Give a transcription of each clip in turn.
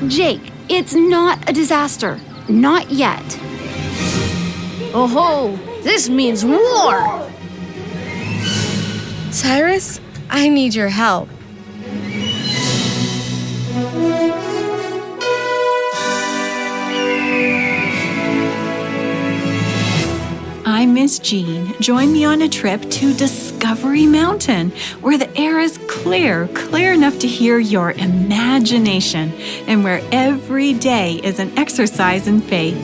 Jake, it's not a disaster. Not yet. Oh ho! This means war! Cyrus, I need your help. I'm Miss Jean. Join me on a trip to Discovery Mountain, where the air is clear enough to hear your imagination, and where every day is an exercise in faith.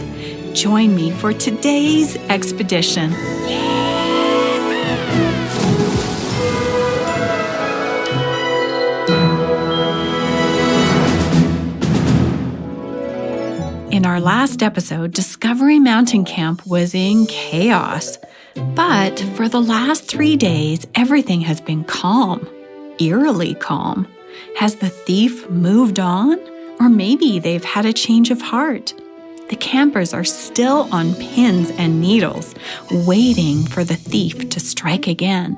Join me for today's expedition. In our last episode, Discovery Mountain Camp was in chaos. But for the last 3 days, everything has been calm, eerily calm. Has the thief moved on? Or maybe they've had a change of heart. The campers are still on pins and needles, waiting for the thief to strike again.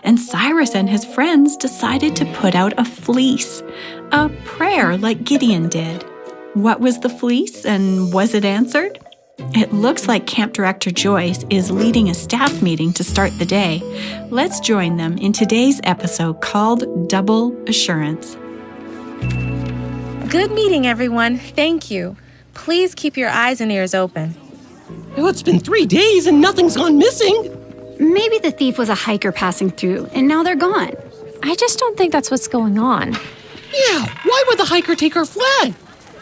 And Cyrus and his friends decided to put out a fleece, a prayer like Gideon did. What was the fleece, and was it answered? It looks like Camp Director Joyce is leading a staff meeting to start the day. Let's join them in today's episode called Double Assurance. Good meeting, everyone. Thank you. Please keep your eyes and ears open. Well, it's been 3 days and nothing's gone missing. Maybe the thief was a hiker passing through, and now they're gone. I just don't think that's what's going on. Yeah, why would the hiker take our flag?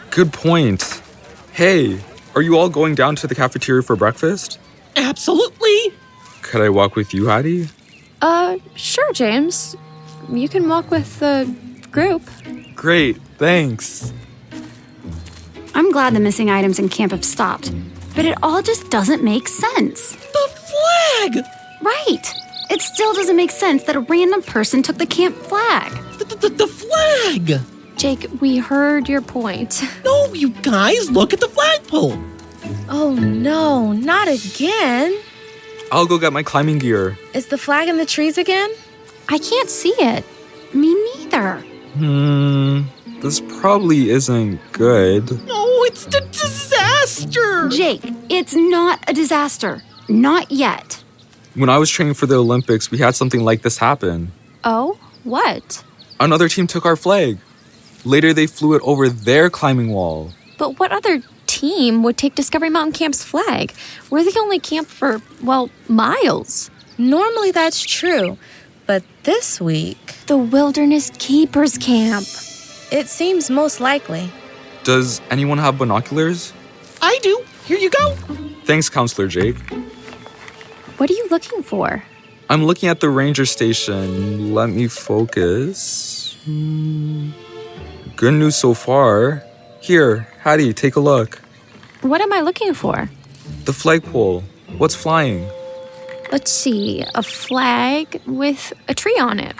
Good point. Hey, are you all going down to the cafeteria for breakfast? Absolutely. Could I walk with you, Hattie? Sure, James. You can walk with the group. Great, thanks. I'm glad the missing items in camp have stopped, but it all just doesn't make sense. The flag! Right. It still doesn't make sense that a random person took the camp flag. The flag! Jake, we heard your point. No, you guys, look at the flagpole. Oh no, not again. I'll go get my climbing gear. Is the flag in the trees again? I can't see it. Me neither. This probably isn't good. No, it's a disaster. Jake, it's not a disaster. Not yet. When I was training for the Olympics, we had something like this happen. Oh? What? Another team took our flag. Later, they flew it over their climbing wall. But what other team would take Discovery Mountain Camp's flag? We're the only camp for, miles. Normally that's true, but this week, The Wilderness Keepers Camp. it seems most likely. Does anyone have binoculars? I do. Here you go. Thanks, Counselor Jake. What are you looking for? I'm looking at the ranger station. Let me focus. Good news so far. Here, Hattie, take a look. What am I looking for? The flagpole. What's flying? Let's see, a flag with a tree on it.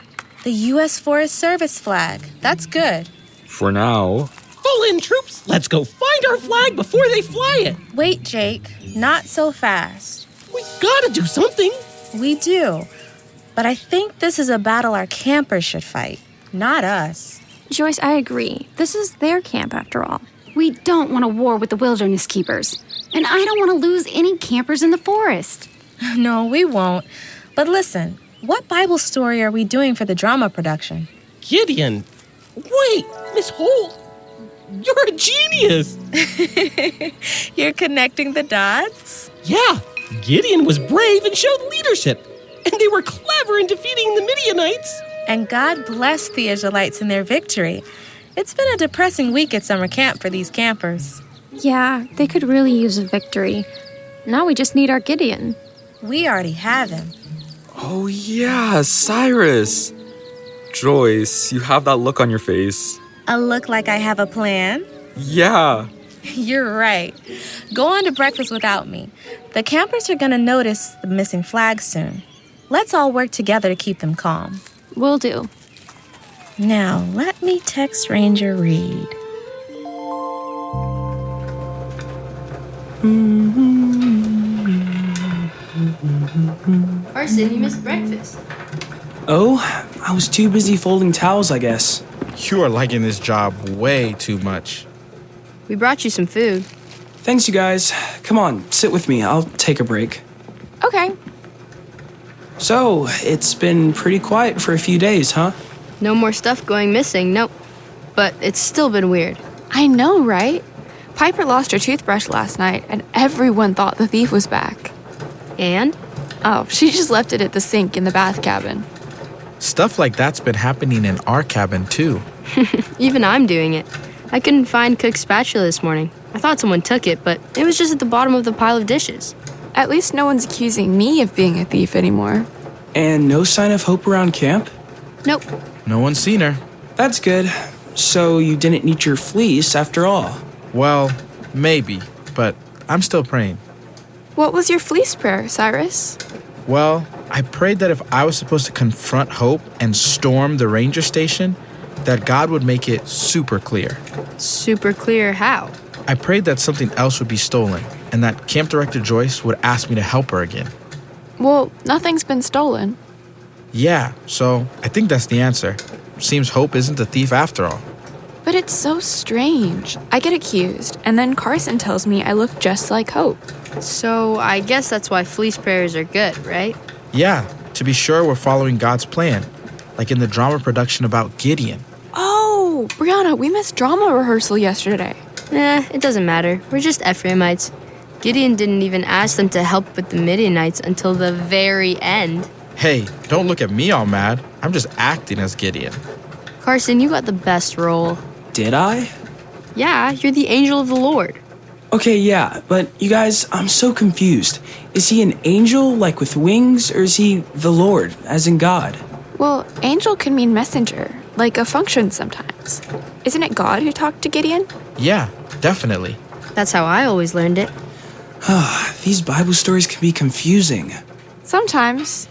The U.S. Forest Service flag. That's good. For now. Fall in, troops. Let's go find our flag before they fly it. Wait, Jake. Not so fast. We gotta do something. We do. But I think this is a battle our campers should fight, not us. Joyce, I agree. This is their camp after all. We don't want a war with the Wilderness Keepers. And I don't want to lose any campers in the forest. No, we won't. But listen, what Bible story are we doing for the drama production? Gideon. Wait, Miss Holt. You're a genius. You're connecting the dots? Yeah, Gideon was brave and showed leadership. And they were clever in defeating the Midianites. And God blessed the Israelites in their victory. It's been a depressing week at summer camp for these campers. Yeah, they could really use a victory. Now we just need our Gideon. We already have him. Oh yeah, Cyrus. Joyce, you have that look on your face. A look like I have a plan? Yeah. You're right. Go on to breakfast without me. The campers are going to notice the missing flag soon. Let's all work together to keep them calm. Will do. Now, let me text Ranger Reed. Carson, you missed breakfast. Oh, I was too busy folding towels, I guess. You are liking this job way too much. We brought you some food. Thanks, you guys. Come on, sit with me. I'll take a break. Okay. So, it's been pretty quiet for a few days, huh? No more stuff going missing, nope. But it's still been weird. I know, right? Piper lost her toothbrush last night, and everyone thought the thief was back. And? Oh, she just left it at the sink in the bath cabin. Stuff like that's been happening in our cabin, too. Even I'm doing it. I couldn't find Cook's spatula this morning. I thought someone took it, but it was just at the bottom of the pile of dishes. At least no one's accusing me of being a thief anymore. And no sign of Hope around camp? Nope. No one's seen her. That's good. So you didn't need your fleece after all? Well, maybe, but I'm still praying. What was your fleece prayer, Cyrus? Well, I prayed that if I was supposed to confront Hope and storm the ranger station, that God would make it super clear. Super clear how? I prayed that something else would be stolen and that Camp Director Joyce would ask me to help her again. Well, nothing's been stolen. Yeah, so I think that's the answer. Seems Hope isn't a thief after all. But it's so strange. I get accused, and then Carson tells me I look just like Hope. So I guess that's why fleece prayers are good, right? Yeah, to be sure we're following God's plan, like in the drama production about Gideon. Oh, Brianna, we missed drama rehearsal yesterday. It doesn't matter. We're just Ephraimites. Gideon didn't even ask them to help with the Midianites until the very end. Hey, don't look at me all mad. I'm just acting as Gideon. Carson, you got the best role. Did I? Yeah, you're the angel of the Lord. Okay, yeah, but you guys, I'm so confused. Is he an angel, like with wings, or is he the Lord, as in God? Well, angel can mean messenger, like a function sometimes. Isn't it God who talked to Gideon? Yeah, definitely. That's how I always learned it. These Bible stories can be confusing. Sometimes.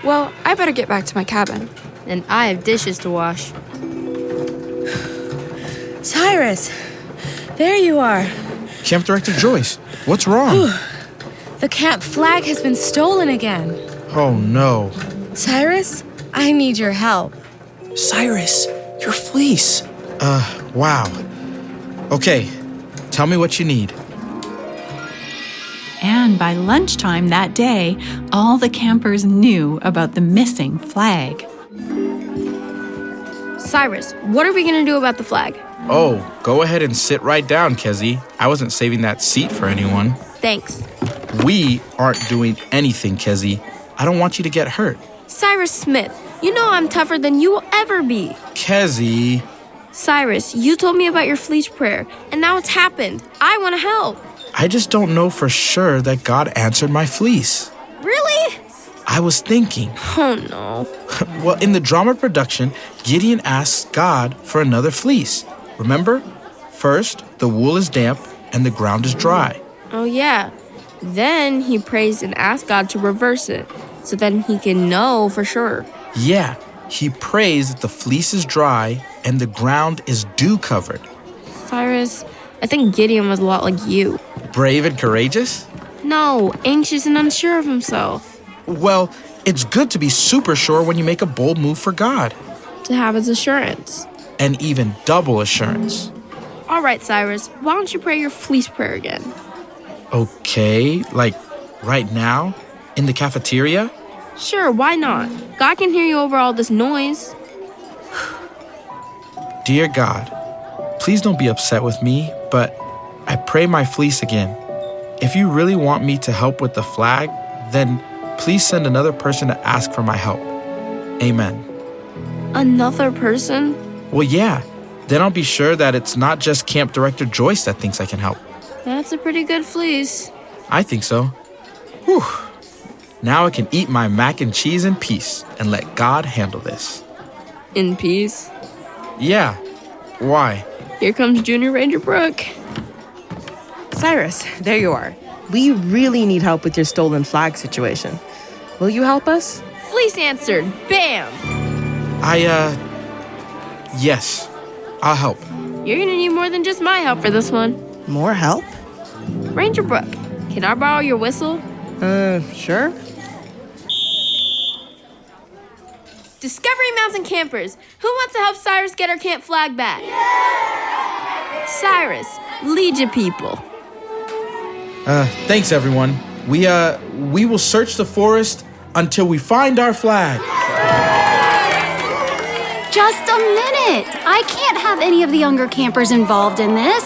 Well, I better get back to my cabin. And I have dishes to wash. Cyrus, there you are. Camp Director Joyce, what's wrong? The camp flag has been stolen again. Oh, no. Cyrus, I need your help. Cyrus, your fleece. Wow. Okay, tell me what you need. And by lunchtime that day, all the campers knew about the missing flag. Cyrus, what are we going to do about the flag? Oh, go ahead and sit right down, Kezi. I wasn't saving that seat for anyone. Thanks. We aren't doing anything, Kezi. I don't want you to get hurt. Cyrus Smith, you know I'm tougher than you will ever be. Kezi. Cyrus, you told me about your fleece prayer, and now it's happened. I want to help. I just don't know for sure that God answered my fleece. Really? I was thinking. Oh, no. Well, in the drama production, Gideon asked God for another fleece. Remember? First, the wool is damp and the ground is dry. Oh, yeah. Then he prays and asks God to reverse it, so then he can know for sure. Yeah, he prays that the fleece is dry and the ground is dew-covered. Cyrus, I think Gideon was a lot like you. Brave and courageous? No, anxious and unsure of himself. Well, it's good to be super sure when you make a bold move for God. To have his assurance. And even double assurance. All right, Cyrus, why don't you pray your fleece prayer again? Okay, like right now? In the cafeteria? Sure, why not? God can hear you over all this noise. Dear God, please don't be upset with me, but I pray my fleece again. If you really want me to help with the flag, then please send another person to ask for my help. Amen. Another person? Well, yeah. Then I'll be sure that it's not just Camp Director Joyce that thinks I can help. That's a pretty good fleece. I think so. Whew. Now I can eat my mac and cheese in peace and let God handle this. In peace? Yeah. Why? Here comes Junior Ranger Brooke. Cyrus, there you are. We really need help with your stolen flag situation. Will you help us? Fleece answered. Bam! Yes. I'll help. You're gonna need more than just my help for this one. More help? Ranger Brooke, can I borrow your whistle? Sure. Discovery Mountain campers, who wants to help Cyrus get our camp flag back? Yeah! Cyrus, Lead your people. Thanks, everyone. We will search the forest until we find our flag. Just a minute! I can't have any of the younger campers involved in this.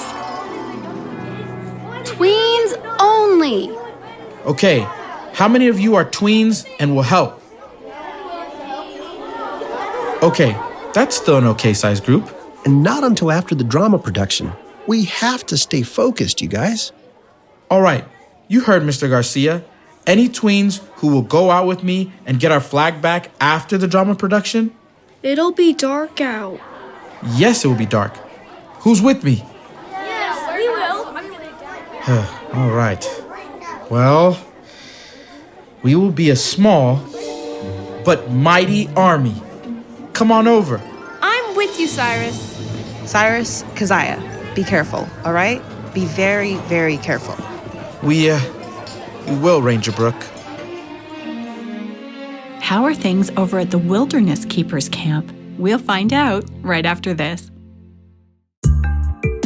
Tweens only. Okay, how many of you are tweens and will help? Okay, that's still an okay size group. And not until after the drama production. We have to stay focused, you guys. All right, you heard Mr. Garcia. Any tweens who will go out with me and get our flag back after the drama production? It'll be dark out. Yes, it will be dark. Who's with me? Yes, we will. All right. Well, we will be a small but mighty army. Come on over. I'm with you, Cyrus. Cyrus, Keziah, be careful, all right? Be very, very careful. We will, Ranger Brooke. How are things over at the Wilderness Keepers Camp? We'll find out right after this.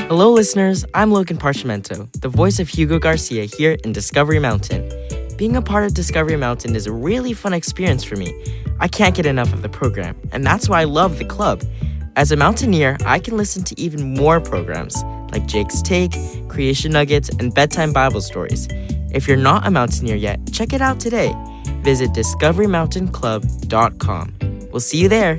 Hello, listeners. I'm Logan Parchimento, the voice of Hugo Garcia here in Discovery Mountain. Being a part of Discovery Mountain is a really fun experience for me. I can't get enough of the program, and that's why I love the club. As a mountaineer, I can listen to even more programs, like Jake's Take, Creation Nuggets, and Bedtime Bible Stories. If you're not a mountaineer yet, check it out today. Visit discoverymountainclub.com. We'll see you there.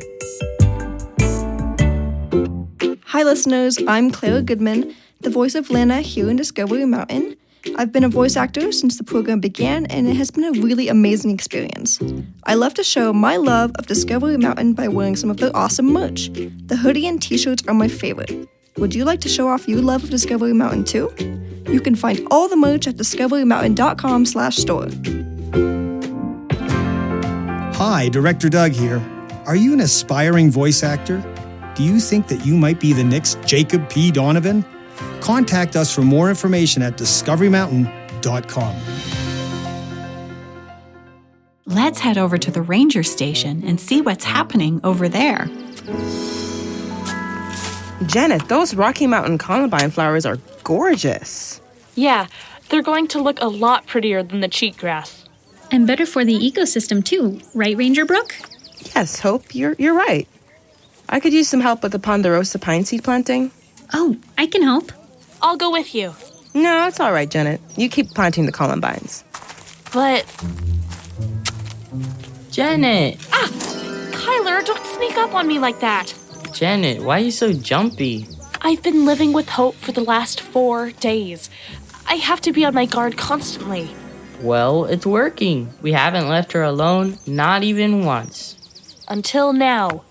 Hi listeners, I'm Clara Goodman, the voice of Lana here in Discovery Mountain. I've been a voice actor since the program began, and it has been a really amazing experience. I love to show my love of Discovery Mountain by wearing some of their awesome merch. The hoodie and t-shirts are my favorite. Would you like to show off your love of Discovery Mountain too? You can find all the merch at discoverymountain.com/store. Hi, Director Doug here. Are you an aspiring voice actor? Do you think that you might be the next Jacob P. Donovan? Contact us for more information at discoverymountain.com. Let's head over to the ranger station and see what's happening over there. Janet, those Rocky Mountain columbine flowers are gorgeous. Yeah, they're going to look a lot prettier than the cheatgrass. And better for the ecosystem too, right, Ranger Brooke? Yes, Hope, you're right. I could use some help with the ponderosa pine seed planting. Oh, I can help. I'll go with you. No, it's all right, Janet. You keep planting the columbines. But... Janet! Ah! Kyler, don't sneak up on me like that. Janet, why are you so jumpy? I've been living with Hope for the last 4 days. I have to be on my guard constantly. Well, it's working. We haven't left her alone, not even once. Until now.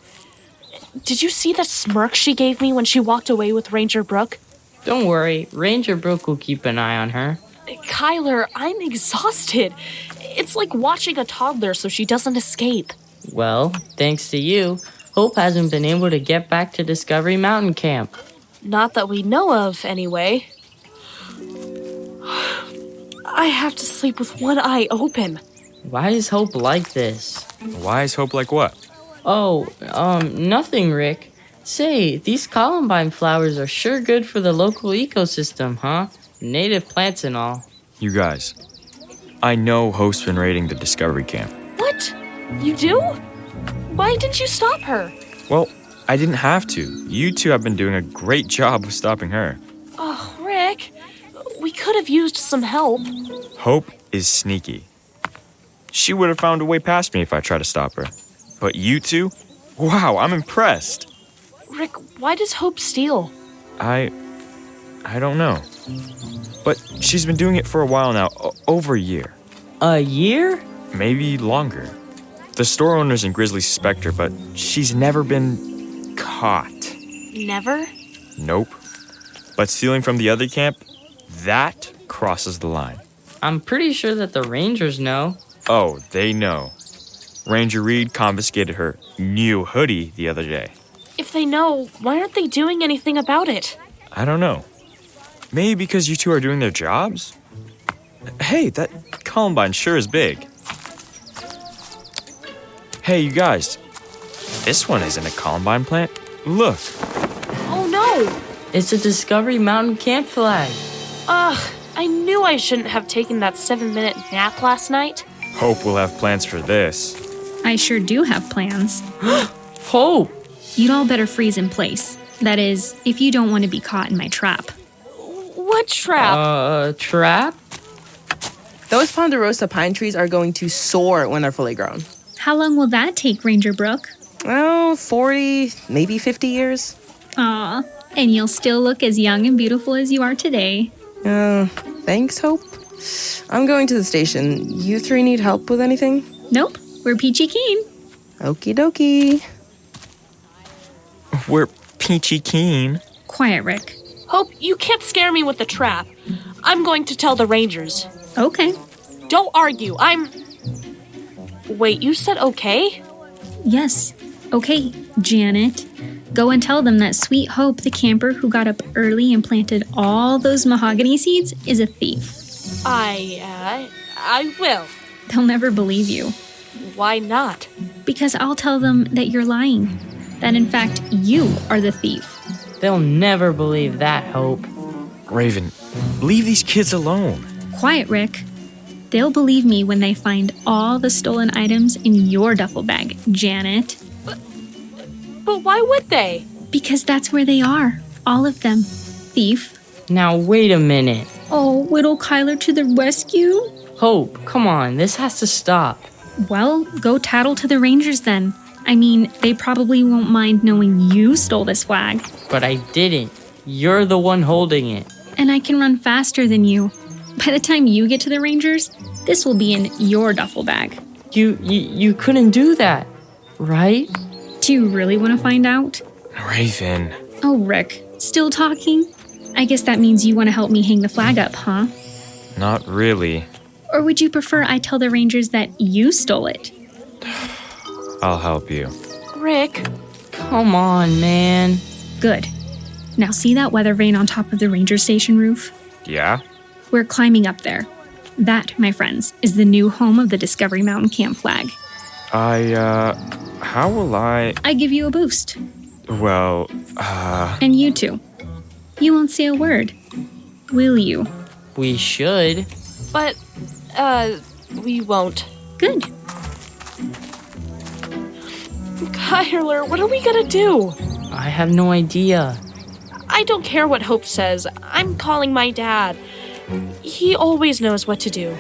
Did you see the smirk she gave me when she walked away with Ranger Brooke? Don't worry, Ranger Brooke will keep an eye on her. Kyler, I'm exhausted. It's like watching a toddler so she doesn't escape. Well, thanks to you, Hope hasn't been able to get back to Discovery Mountain Camp. Not that we know of, anyway. I have to sleep with one eye open. Why is Hope like this? Why is Hope like what? Oh, nothing, Rick. Say, these columbine flowers are sure good for the local ecosystem, huh? Native plants and all. You guys, I know Hope's been raiding the Discovery Camp. What? You do? Why didn't you stop her? Well, I didn't have to. You two have been doing a great job of stopping her. Oh, Rick, we could have used some help. Hope is sneaky. She would have found a way past me if I tried to stop her. But you two? Wow, I'm impressed. Rick, why does Hope steal? I don't know. But she's been doing it for a while now, over a year. A year? Maybe longer. The store owners and Grizzly suspect her, but she's never been caught. Never? Nope. But stealing from the other camp, that crosses the line. I'm pretty sure that the Rangers know. Oh, they know. Ranger Reed confiscated her new hoodie the other day. If they know, why aren't they doing anything about it? I don't know. Maybe because you two are doing their jobs? Hey, that columbine sure is big. Hey, you guys. This one isn't a columbine plant. Look. Oh, no. It's a Discovery Mountain camp flag. Ugh, I knew I shouldn't have taken that 7-minute nap last night. Hope we'll have plans for this. I sure do have plans. Hope! You'd all better freeze in place. That is, if you don't want to be caught in my trap. What trap? Trap? Those ponderosa pine trees are going to soar when they're fully grown. How long will that take, Ranger Brooke? Oh, 40, maybe 50 years. Aw, and you'll still look as young and beautiful as you are today. Thanks, Hope. I'm going to the station. You three need help with anything? Nope, we're peachy keen. Okie dokie. We're peachy keen. Quiet, Rick. Hope, you can't scare me with the trap. I'm going to tell the Rangers. Okay. Don't argue. Wait, you said okay? Yes. Okay, Janet. Go and tell them that Sweet Hope, the camper who got up early and planted all those mahogany seeds, is a thief. I will. They'll never believe you. Why not? Because I'll tell them that you're lying. That in fact, you are the thief. They'll never believe that, Hope. Raven, leave these kids alone. Quiet, Rick. They'll believe me when they find all the stolen items in your duffel bag, Janet. But why would they? Because that's where they are. All of them. Thief. Now wait a minute. Oh, Whittle Kyler to the rescue? Hope, come on, this has to stop. Well, go tattle to the Rangers then. I mean, they probably won't mind knowing you stole this flag. But I didn't. You're the one holding it. And I can run faster than you. By the time you get to the Rangers, this will be in your duffel bag. You couldn't do that, right? Do you really want to find out? Raven. Oh, Rick, still talking? I guess that means you want to help me hang the flag up, huh? Not really. Or would you prefer I tell the Rangers that you stole it? I'll help you. Rick. Come on, man. Good. Now see that weather vane on top of the ranger station roof? Yeah? We're climbing up there. That, my friends, is the new home of the Discovery Mountain camp flag. How will I... I give you a boost. Well, And you too. You won't say a word, will you? We should. But, we won't. Good. Kyler, what are we gonna do? I have no idea. I don't care what Hope says. I'm calling my dad. He always knows what to do.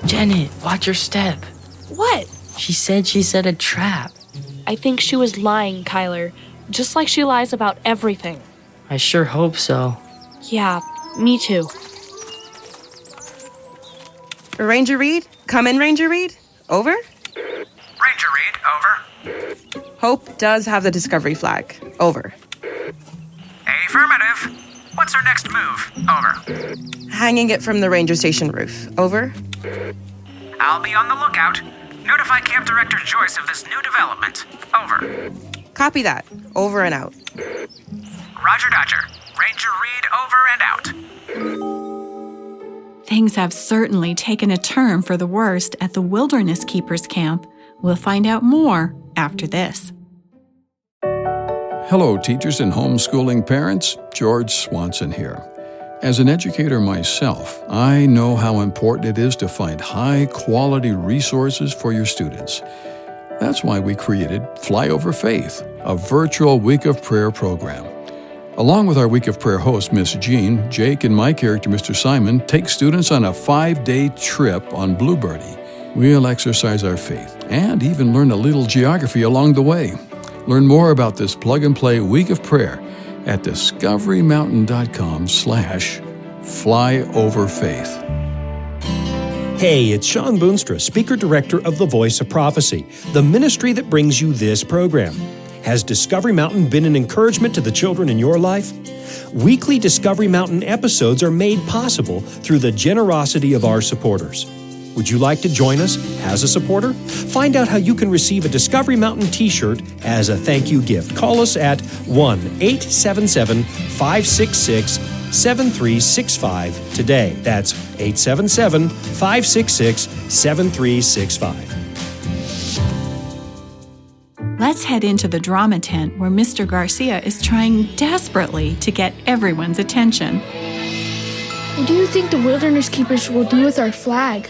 Janet, watch your step. What? She said a trap. I think she was lying, Kyler. Just like she lies about everything. I sure hope so. Yeah, me too. Ranger Reed? Come in, Ranger Reed. Over? Ranger Reed, over. Hope does have the Discovery flag. Over. Affirmative. What's our next move? Over. Hanging it from the ranger station roof. Over. I'll be on the lookout. Notify Camp Director Joyce of this new development. Over. Copy that. Over and out. Roger Dodger. Ranger Reed over and out. Things have certainly taken a turn for the worst at the Wilderness Keepers Camp. We'll find out more after this. Hello, teachers and homeschooling parents. George Swanson here. As an educator myself, I know how important it is to find high-quality resources for your students. That's why we created Fly Over Faith, a virtual week of prayer program. Along with our week of prayer host, Miss Jean, Jake and my character, Mr. Simon, take students on a 5-day trip on Bluebirdy. We'll exercise our faith and even learn a little geography along the way. Learn more about this plug-and-play week of prayer at discoverymountain.com/flyoverfaith. Hey, it's Sean Boonstra, Speaker Director of the Voice of Prophecy, the ministry that brings you this program. Has Discovery Mountain been an encouragement to the children in your life? Weekly Discovery Mountain episodes are made possible through the generosity of our supporters. Would you like to join us as a supporter? Find out how you can receive a Discovery Mountain t-shirt as a thank you gift. Call us at 1-877-566-7365 today. That's 877-566-7365. let's head into the drama tent where Mr. Garcia is trying desperately to get everyone's attention. What do you think the wilderness keepers will do with our flag?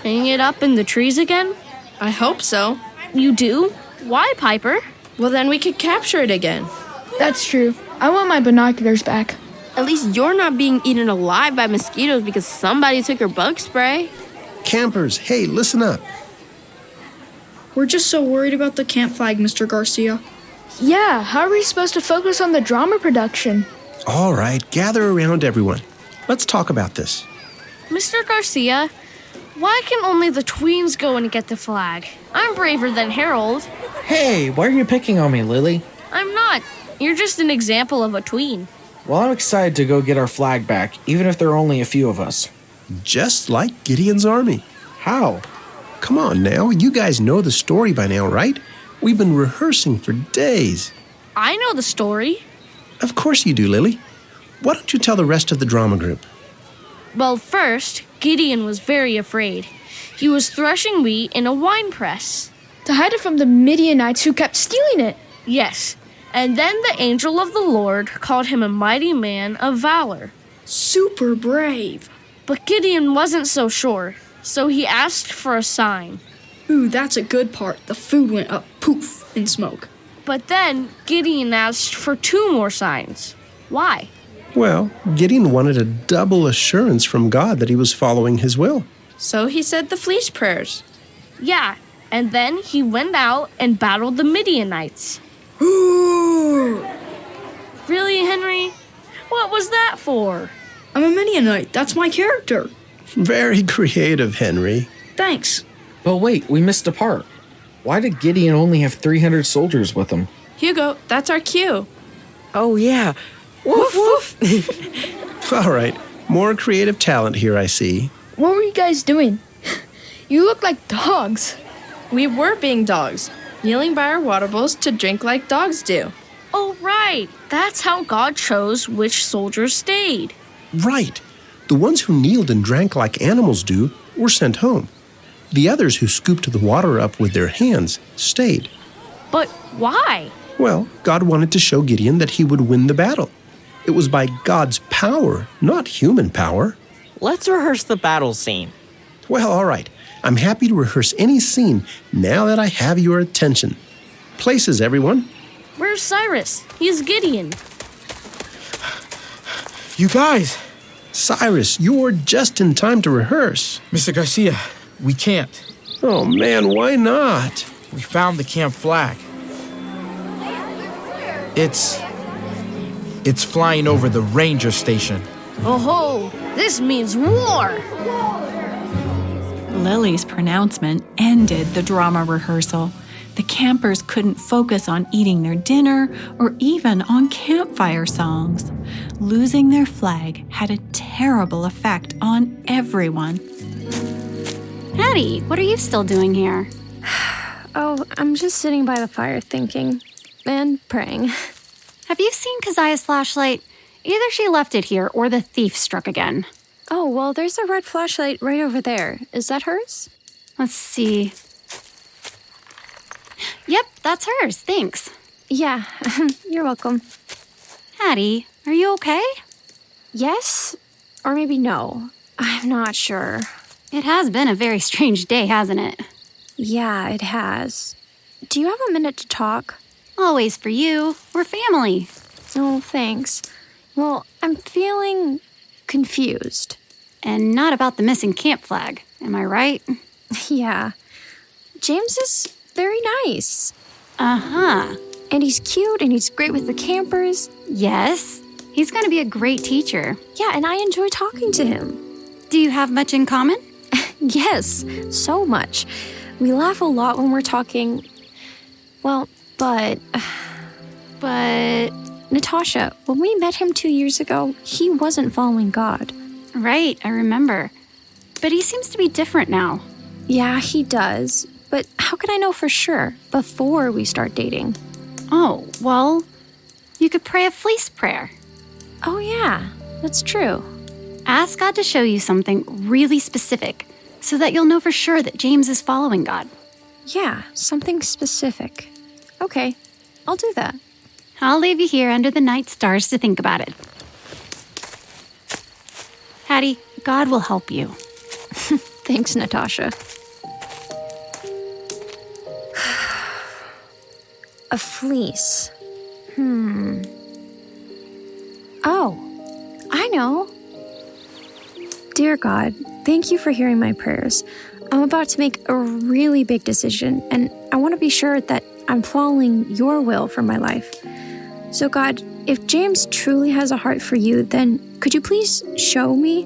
Hang it up in the trees again? I hope so. You do? Why, Piper? Well, then we could capture it again. That's true. I want my binoculars back. At least you're not being eaten alive by mosquitoes because somebody took your bug spray. Campers, hey, listen up. We're just so worried about the camp flag, Mr. Garcia. Yeah, how are we supposed to focus on the drama production? All right, gather around, everyone. Let's talk about this. Mr. Garcia, why can only the tweens go and get the flag? I'm braver than Harold. Hey, why are you picking on me, Lily? I'm not. You're just an example of a tween. Well, I'm excited to go get our flag back, even if there are only a few of us. Just like Gideon's army. How? Come on now, you guys know the story by now, right? We've been rehearsing for days. I know the story. Of course you do, Lily. Why don't you tell the rest of the drama group? Well, first, Gideon was very afraid. He was threshing wheat in a wine press. To hide it from the Midianites who kept stealing it. Yes, and then the angel of the Lord called him a mighty man of valor. Super brave. But Gideon wasn't so sure, so he asked for a sign. Ooh, that's a good part. The food went up poof in smoke. But then Gideon asked for 2 more signs. Why? Well, Gideon wanted a double assurance from God that he was following his will. So he said the fleece prayers. Yeah, and then he went out and battled the Midianites. Ooh! Really, Henry? What was that for? I'm a Midianite. That's my character. Very creative, Henry. Thanks. But wait, we missed a part. Why did Gideon only have 300 soldiers with him? Hugo, that's our cue. Oh, yeah. Woof, woof. All right, more creative talent here, I see. What were you guys doing? You look like dogs. We were being dogs, kneeling by our water bowls to drink like dogs do. Oh, right. That's how God chose which soldiers stayed. Right. The ones who kneeled and drank like animals do were sent home. The others who scooped the water up with their hands stayed. But why? Well, God wanted to show Gideon that he would win the battle. It was by God's power, not human power. Let's rehearse the battle scene. Well, all right. I'm happy to rehearse any scene now that I have your attention. Places, everyone. Where's Cyrus? He's Gideon. You guys! Cyrus, you're just in time to rehearse. Mr. Garcia, we can't. Oh man, why not? We found the camp flag. It's flying over the ranger station. Oh ho! This means war! Lily's pronouncement ended the drama rehearsal. The campers couldn't focus on eating their dinner or even on campfire songs. Losing their flag had a terrible effect on everyone. Hattie, what are you still doing here? Oh, I'm just sitting by the fire thinking and praying. Have you seen Keziah's flashlight? Either she left it here or the thief struck again. Oh, well, there's a red flashlight right over there. Is that hers? Let's see. Yep, that's hers. Thanks. Yeah, you're welcome. Hattie, are you okay? Yes, or maybe no. I'm not sure. It has been a very strange day, hasn't it? Yeah, it has. Do you have a minute to talk? Always for you. We're family. Oh, thanks. Well, I'm feeling confused. And not about the missing camp flag, am I right? Yeah. James is very nice. Uh-huh. And he's cute and he's great with the campers. Yes. He's going to be a great teacher. Yeah, and I enjoy talking to him. Do you have much in common? Yes, so much. We laugh a lot when we're talking. Well, but Natasha, when we met him 2 years ago, he wasn't following God. Right, I remember. But he seems to be different now. Yeah, he does. But how can I know for sure before we start dating? Oh, well, you could pray a fleece prayer. Oh, yeah, that's true. Ask God to show you something really specific so that you'll know for sure that James is following God. Yeah, something specific. Okay, I'll do that. I'll leave you here under the night stars to think about it. Hattie, God will help you. Thanks, Natasha. A fleece. Oh, I know. Dear God, thank you for hearing my prayers. I'm about to make a really big decision, and I want to be sure that I'm following your will for my life. So God, if James truly has a heart for you, then could you please show me?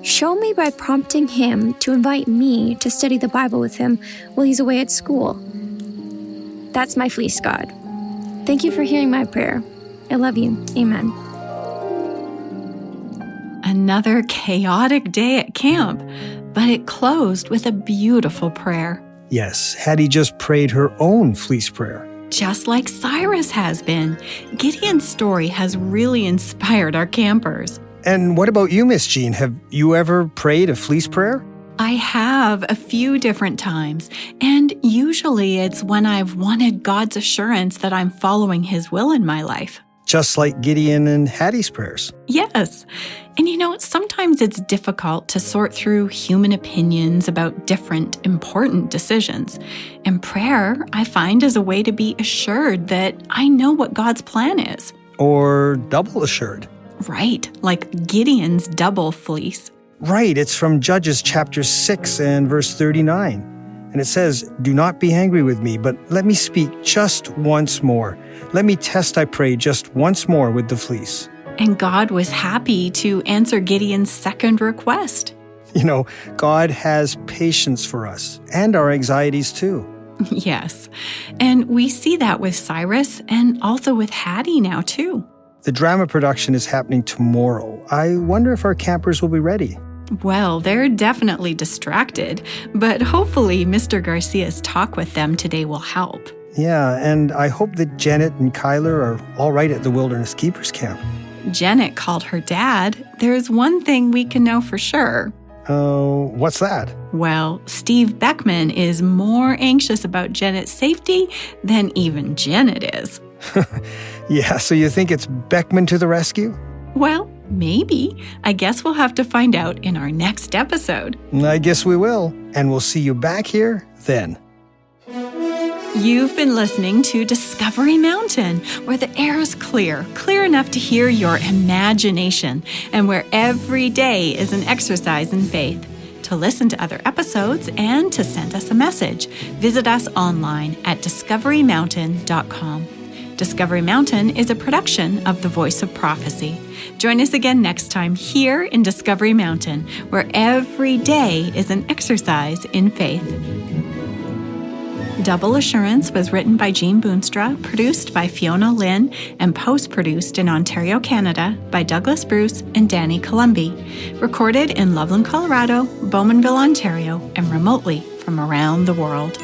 Show me by prompting him to invite me to study the Bible with him while he's away at school. That's my fleece, God. Thank you for hearing my prayer. I love you. Amen. Another chaotic day at camp, but it closed with a beautiful prayer. Yes, Hattie just prayed her own fleece prayer. Just like Cyrus has been, Gideon's story has really inspired our campers. And what about you, Miss Jean? Have you ever prayed a fleece prayer? I have a few different times, and usually it's when I've wanted God's assurance that I'm following His will in my life. Just like Gideon and Hattie's prayers. Yes. And sometimes it's difficult to sort through human opinions about different important decisions. And prayer, I find, is a way to be assured that I know what God's plan is. Or double assured. Right, like Gideon's double fleece. Right, it's from Judges chapter 6 and verse 39. And it says, "Do not be angry with me, but let me speak just once more. Let me test, I pray, just once more with the fleece." And God was happy to answer Gideon's second request. God has patience for us and our anxieties too. Yes, and we see that with Cyrus and also with Hattie now too. The drama production is happening tomorrow. I wonder if our campers will be ready. Well, they're definitely distracted, but hopefully Mr. Garcia's talk with them today will help. Yeah, and I hope that Janet and Kyler are all right at the Wilderness Keepers Camp. Janet called her dad. There's one thing we can know for sure. What's that? Well, Steve Beckman is more anxious about Janet's safety than even Janet is. Yeah, so you think it's Beckman to the rescue? Well, maybe. I guess we'll have to find out in our next episode. I guess we will. And we'll see you back here then. You've been listening to Discovery Mountain, where the air is clear enough to hear your imagination, and where every day is an exercise in faith. To listen to other episodes and to send us a message, visit us online at discoverymountain.com. Discovery Mountain is a production of The Voice of Prophecy. Join us again next time here in Discovery Mountain, where every day is an exercise in faith. Double Assurance was written by Jean Boonstra, produced by Fiona Lynn, and post-produced in Ontario, Canada by Douglas Bruce and Danny Columbi. Recorded in Loveland, Colorado, Bowmanville, Ontario, and remotely from around the world.